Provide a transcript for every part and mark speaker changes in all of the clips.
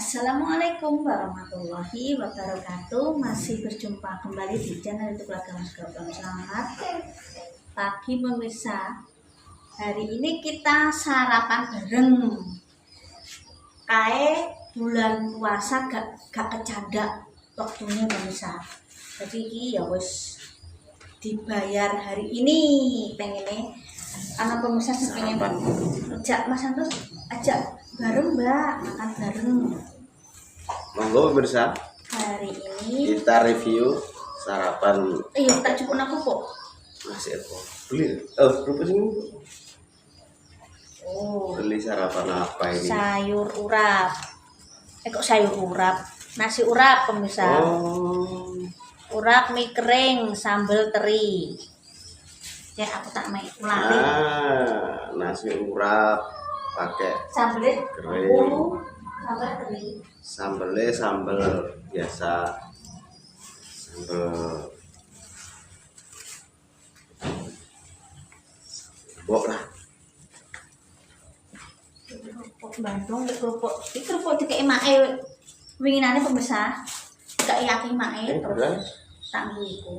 Speaker 1: Assalamualaikum warahmatullahi wabarakatuh. Masih berjumpa kembali di channel YouTube Keluarga Mas Gobang. Selamat pagi pemirsa. Hari ini kita sarapan bareng. Kae bulan puasa gak kecandak waktunya pemirsa. Jadi ini ya wis dibayar hari ini. Pengennya anak pemirsa pengen ajak Mas Santos ajak bareng Mbak, makan bareng.
Speaker 2: Monggo pemirsa,
Speaker 1: Hari ini
Speaker 2: kita review sarapan.
Speaker 1: iya tak cukup aku kok.
Speaker 2: Masih apa? Beli? Berapa sih?
Speaker 1: Oh,
Speaker 2: Beli sarapan apa ini?
Speaker 1: sayur urap. Kok sayur urap? Nasi urap pemirsa.
Speaker 2: Oh,
Speaker 1: Urap mie kering sambal teri. Ya aku tak mau ulangi.
Speaker 2: nasi urap pakai
Speaker 1: Sambelnya
Speaker 2: kering.
Speaker 1: sambal teri.
Speaker 2: Sambelnya sambel biasa. Sambel bok lah.
Speaker 1: Kerupuk Bandung, kerupuk. Iki kerupuk dikek mae winginane pemirsa. Gak yakin mae terus tak iku.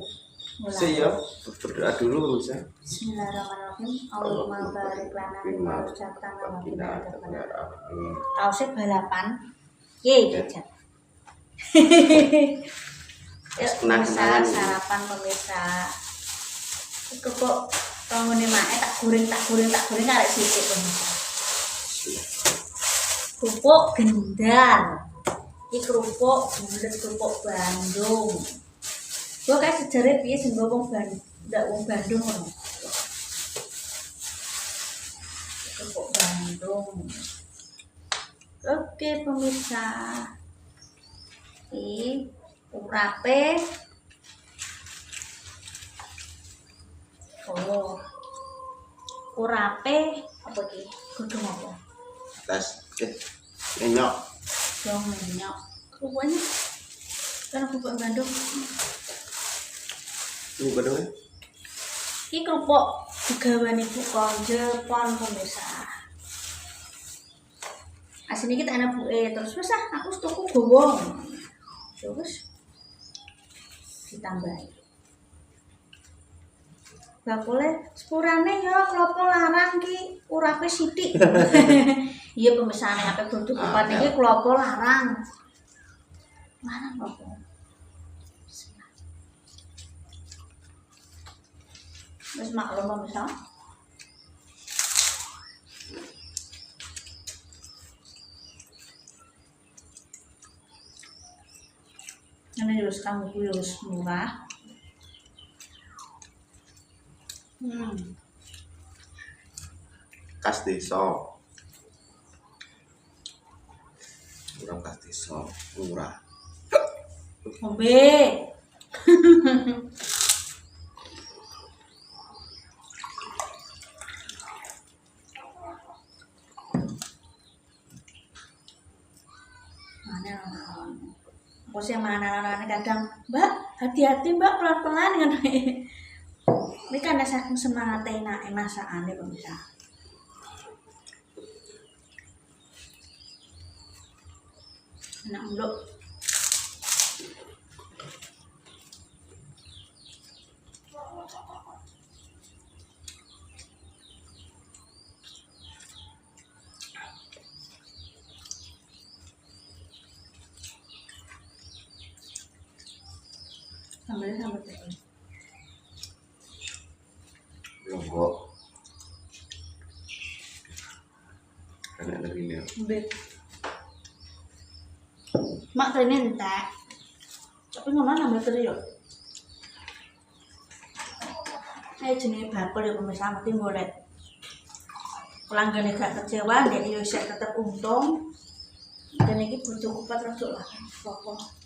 Speaker 2: Sih ya, berdoa dulu pemirsa.
Speaker 1: Bismillahirrahmanirrahim. Allahumma barik lana fi ma razaqtana wa qina adzabannar.
Speaker 2: Amin.
Speaker 1: Kaosnya balapan. Ye, jajan. Yuk, pemirsa, sarapan pemirsa. Iku kok bangunnya mae tak goreng arek sithik pemirsa. Kerupuk gendang. Iki kerupuk bulet kerupuk Bandung. Gua kayak sejarah piye sing wong Bandung, ndak wong Bandung ngono. Kerupuk Bandung. Oke pemirsa. Ini urape. Oh. Urape apa iki? Godhong apa?
Speaker 2: Tes, enyok.
Speaker 1: Dong minyak. Kerupuknya kan kerupuk Bandung.
Speaker 2: Ini bedanya?
Speaker 1: Iki kerupuk digawane buka Jepang pemirsa. Asline kita enak buke terus wis aku tuku gowo. Terus ditambahi. Bakule sepurane ya klopo larang ki urape sithik. Iya pemirsa nek ape kudu kupat iki klopo larang. Larang apa? Wis maklum pemirsa. Ini harus kamu harus murah.
Speaker 2: Khas desa. Kurang khas desa, murah.
Speaker 1: Ngombe. Mana aku sih sama anak-anak kadang, Mbak, hati-hati Mbak, pelan-pelan kan. Ini kan ada saking semangatnya masakannya pemirsa. Enak mulu. Sambalnya sambal teri.
Speaker 2: Lombok. Enak lagi nih.
Speaker 1: Bet. Mak teri entek. Tapi ngomong nambah teri yo. Jenis bakul ya pemirsa mesti boleh. Pelanggan gak kecewa, dia yo tetap untung. Dan ini butuh kupat rasa lah. Pokok.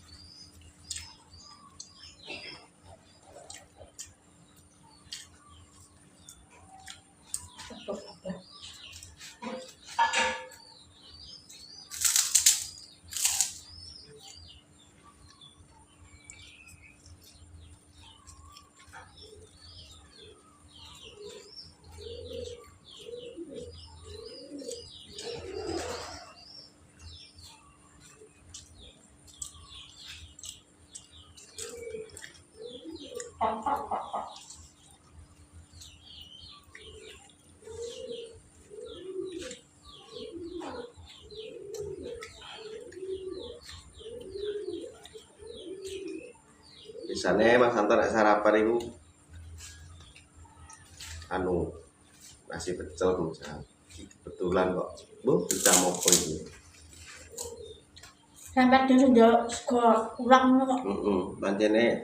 Speaker 2: Biasanya Mas Anton nek sarapan itu nasi pecel misal. Kebetulan kok bisa mopo ini.
Speaker 1: Sampai dia sudah sekolah kurang kok.
Speaker 2: Pancene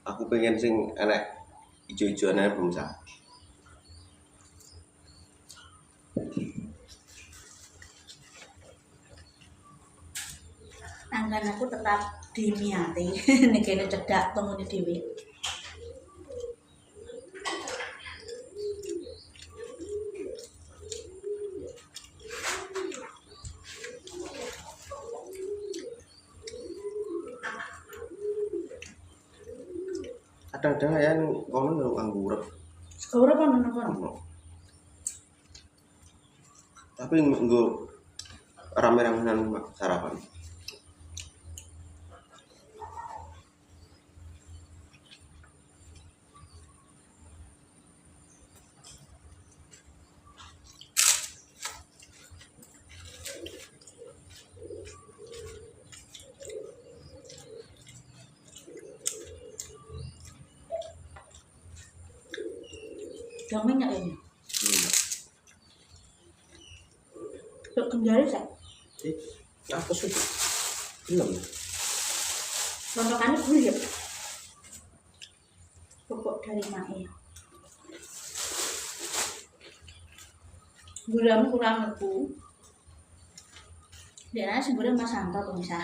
Speaker 2: aku pengen sing enek ijo-ijoane pemirsa.
Speaker 1: Anggan aku tetap diniati nek kene cedak temune dhewe.
Speaker 2: Kadang-kadang ya kono anggur.
Speaker 1: Sekolah apa nono?
Speaker 2: Tapi nggo rame-ramean sarapan.
Speaker 1: Yang minyak ini. Kok kendali saya?
Speaker 2: Apa sih? Belum.
Speaker 1: Contohnya gue ya. Pokok dari mae. Gulamu kurang aku. Dia nasi gula Mas Santo pemirsa.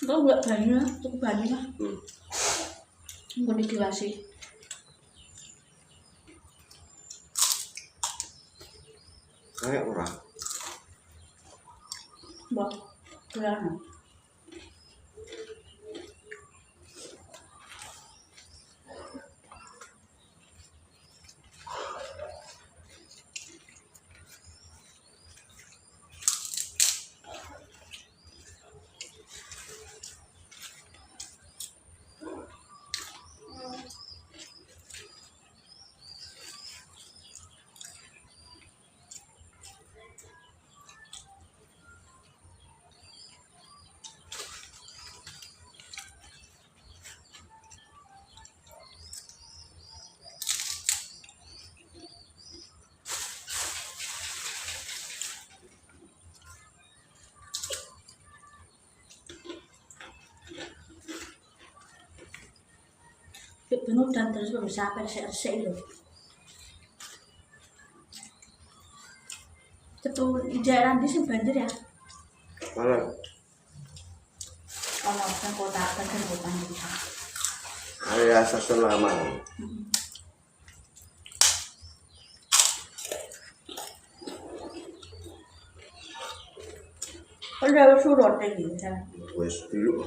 Speaker 1: Kau buat banyak, cukup banyak lah. Mungkin dikasih.
Speaker 2: Kayak orang.
Speaker 1: Buat kurang. Bingung dan terus bisa apa resek itu. Cetul jalan di sini banjir ya.
Speaker 2: Mana?
Speaker 1: Kalau kan kota kan kota bisa.
Speaker 2: Area stasiun lama.
Speaker 1: Udah surut lagi kan.
Speaker 2: Wes dulu.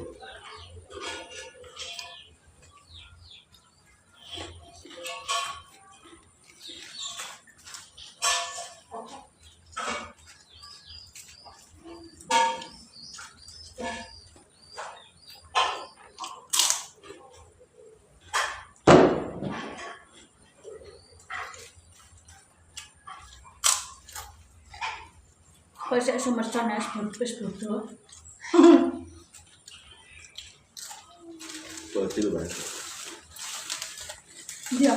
Speaker 1: Kau sih sumersan es bodoh.
Speaker 2: Betul banget.
Speaker 1: Iya.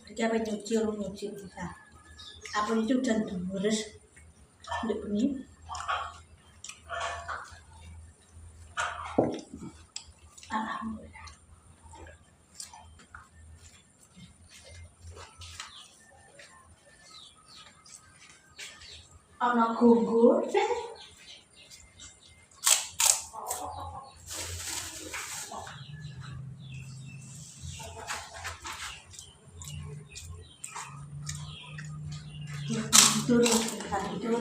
Speaker 1: Kita apa nyuci bisa. Apa itu dan terus untuk ini. Alhamdulillah. Anak gugur. tidur, bentar tidur.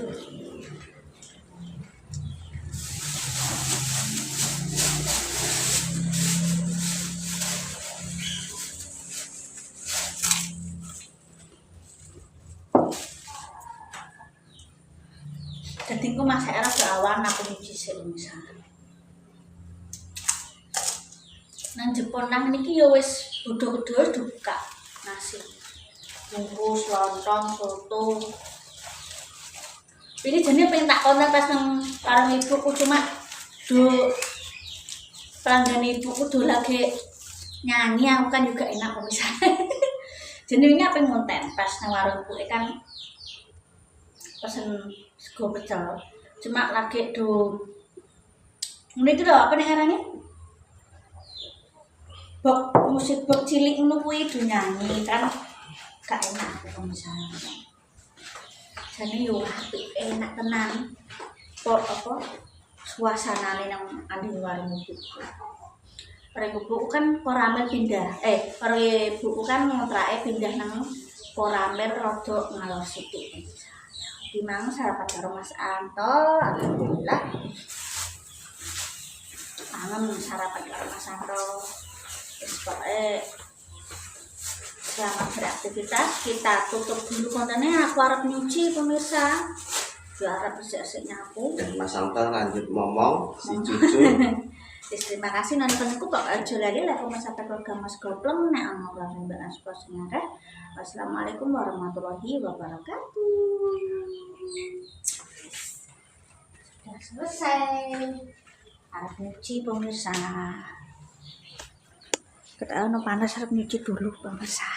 Speaker 1: Jadi aku masak era ke awan aku nyuci sih misalnya. Nang Jepun nang niki ya wis bodho-bodho dibuka nasi. Bungkus, lontong, soto. Ini jenis pengen tak konten pas nang karo ibuku cuma do pelanggan ibuku do lagi nyanyi aku kan juga enak kok misalnya. Jenenge pengen konten pas nang warungku kan pesen sego pecel. Cuma lagi do ini tuh apa nih caranya? Bok musik bok cilik ngono kuwi do nyanyi kan gak enak kok misalnya. Jane yo apik enak tenan. Kok apa suasanane nang anding warung ibuku. Ora ibuku kan Koramel pindah. Ora ibuku kan ngontrake pindah nang Koramel rada ngalor sithik. Dimang sarapan karo Mas Anto, alhamdulillah. Mangan sarapan karo Mas Anto. Wis pokoke selamat beraktivitas, kita tutup dulu kontennya. Aku harap nyuci pemirsa, harap bersih-bersih nyapu.
Speaker 2: Dan Mas Anta lanjut ngomong si cucu.
Speaker 1: Terima kasih nontonku kok aja lali like comment sampai program Mas Gopleng nek ana ora mbak asposnya. Wassalamualaikum warahmatullahi wabarakatuh. Sudah selesai. Harap nyuci pemirsa. Kita panas harap nyuci dulu pemirsa.